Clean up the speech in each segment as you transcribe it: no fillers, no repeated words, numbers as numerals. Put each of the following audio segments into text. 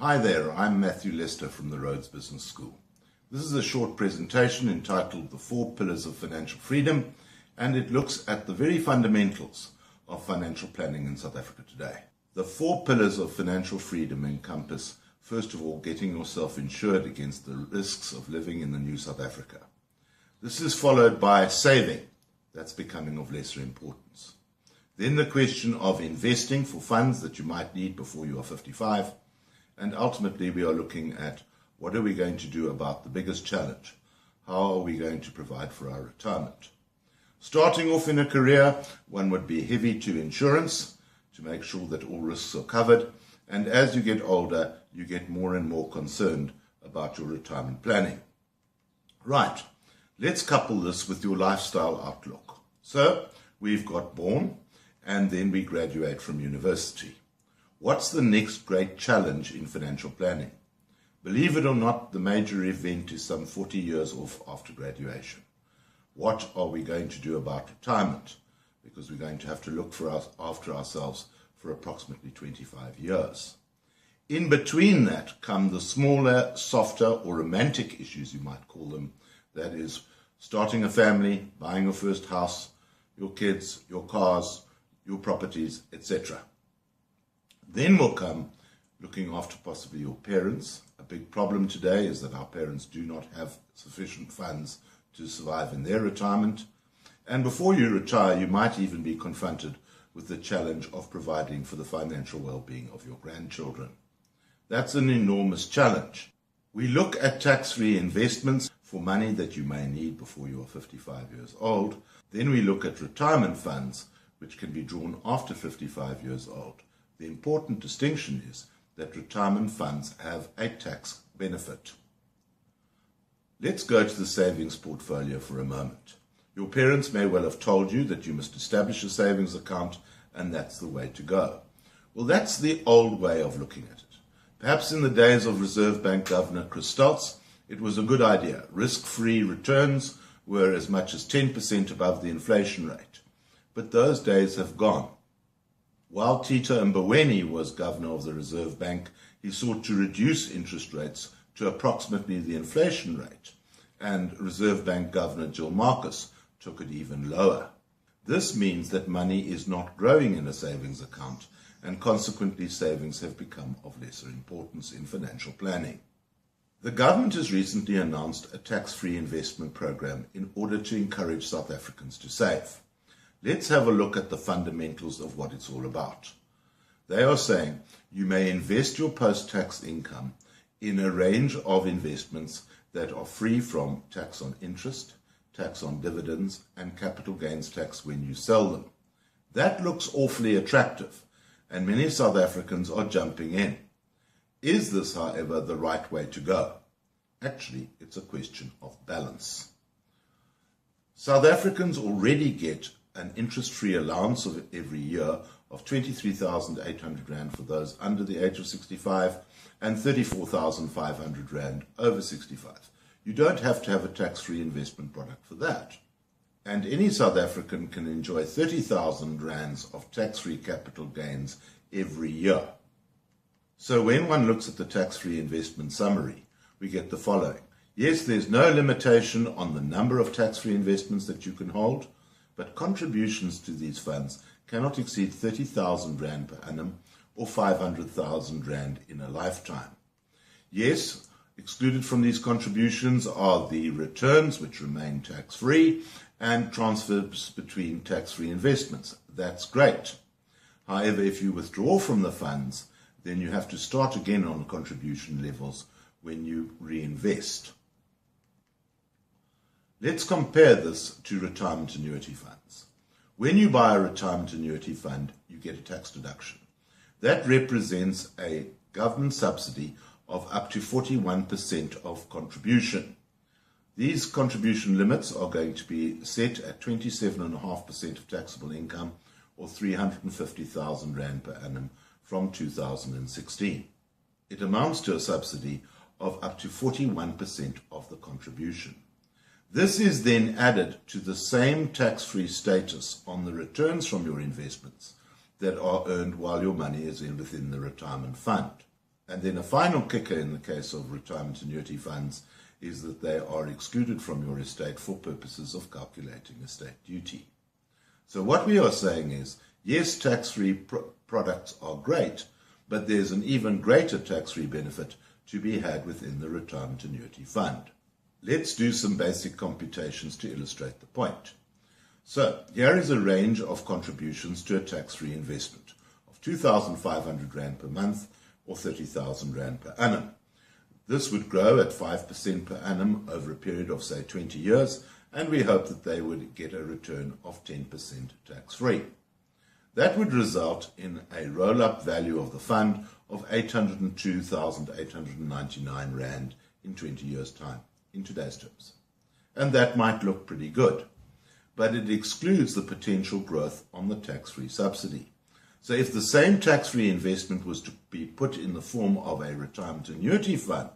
Hi there, I'm Matthew Lester from the Rhodes Business School. This is a short presentation entitled The 4 Pillars of Financial Freedom, and it looks at the very fundamentals of financial planning in South Africa today. The 4 pillars of financial freedom encompass, first of all, getting yourself insured against the risks of living in the new South Africa. This is followed by saving. That's becoming of lesser importance. Then the question of investing for funds that you might need before you are 55. And ultimately, we are looking at what are we going to do about the biggest challenge? How are we going to provide for our retirement? Starting off in a career, one would be heavy to insurance to make sure that all risks are covered. And as you get older, you get more and more concerned about your retirement planning. Right, let's couple this with your lifestyle outlook. So we've got born, and then we graduate from university. What's the next great challenge in financial planning? Believe it or not, the major event is some 40 years off after graduation. What are we going to do about retirement? Because we're going to have to look after ourselves for approximately 25 years. In between that come the smaller, softer, or romantic issues, you might call them. That is, starting a family, buying your first house, your kids, your cars, your properties, etc. Then will come looking after possibly your parents. A big problem today is that our parents do not have sufficient funds to survive in their retirement. And before you retire, you might even be confronted with the challenge of providing for the financial well-being of your grandchildren. That's an enormous challenge. We look at tax-free investments for money that you may need before you are 55 years old. Then we look at retirement funds, which can be drawn after 55 years old. The important distinction is that retirement funds have a tax benefit. Let's go to the savings portfolio for a moment. Your parents may well have told you that you must establish a savings account and that's the way to go. Well, that's the old way of looking at it. Perhaps in the days of Reserve Bank Governor Chris Stoltz, it was a good idea. Risk-free returns were as much as 10% above the inflation rate. But those days have gone. While Tito Mboweni was governor of the Reserve Bank, he sought to reduce interest rates to approximately the inflation rate, and Reserve Bank Governor Jill Marcus took it even lower. This means that money is not growing in a savings account, and consequently savings have become of lesser importance in financial planning. The government has recently announced a tax-free investment program in order to encourage South Africans to save. Let's have a look at the fundamentals of what it's all about. They are saying you may invest your post-tax income in a range of investments that are free from tax on interest, tax on dividends, and capital gains tax when you sell them. That looks awfully attractive, and many South Africans are jumping in. Is this, however, the right way to go? Actually, it's a question of balance. South Africans already get an interest-free allowance of every year of 23,800 Rand for those under the age of 65 and 34,500 Rand over 65. You don't have to have a tax-free investment product for that. And any South African can enjoy 30,000 Rands of tax-free capital gains every year. So when one looks at the tax-free investment summary, we get the following. Yes, there's no limitation on the number of tax-free investments that you can hold, but contributions to these funds cannot exceed 30,000 Rand per annum or 500,000 Rand in a lifetime. Yes, excluded from these contributions are the returns, which remain tax-free, and transfers between tax-free investments. That's great. However, if you withdraw from the funds, then you have to start again on contribution levels when you reinvest. Let's compare this to retirement annuity funds. When you buy a retirement annuity fund, you get a tax deduction. That represents a government subsidy of up to 41% of contribution. These contribution limits are going to be set at 27.5% of taxable income or 350,000 Rand per annum from 2016. It amounts to a subsidy of up to 41% of the contribution. This is then added to the same tax-free status on the returns from your investments that are earned while your money is within the retirement fund. And then a final kicker in the case of retirement annuity funds is that they are excluded from your estate for purposes of calculating estate duty. So what we are saying is, yes, tax-free products are great, but there's an even greater tax-free benefit to be had within the retirement annuity fund. Let's do some basic computations to illustrate the point. So here is a range of contributions to a tax-free investment of 2,500 Rand per month or 30,000 Rand per annum. This would grow at 5% per annum over a period of, say, 20 years, and we hope that they would get a return of 10% tax-free. That would result in a roll-up value of the fund of 802,899 Rand in 20 years' time, in today's terms. And that might look pretty good, but it excludes the potential growth on the tax-free subsidy. So if the same tax-free investment was to be put in the form of a retirement annuity fund,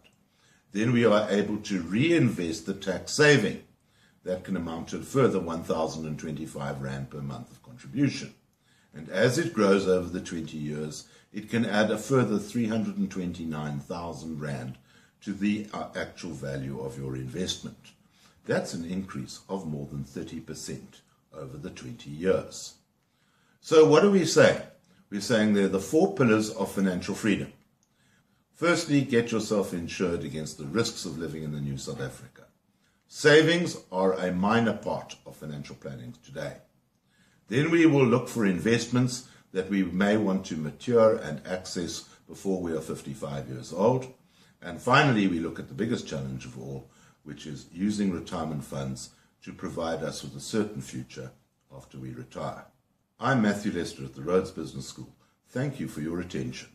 then we are able to reinvest the tax saving. That can amount to a further 1,025 Rand per month of contribution. And as it grows over the 20 years, it can add a further 329,000 Rand to the actual value of your investment. That's an increase of more than 30% over the 20 years. So what are we saying? We're saying they're the 4 pillars of financial freedom. Firstly, get yourself insured against the risks of living in the new South Africa. Savings are a minor part of financial planning today. Then we will look for investments that we may want to mature and access before we are 55 years old. And finally, we look at the biggest challenge of all, which is using retirement funds to provide us with a certain future after we retire. I'm Matthew Lester at the Rhodes Business School. Thank you for your attention.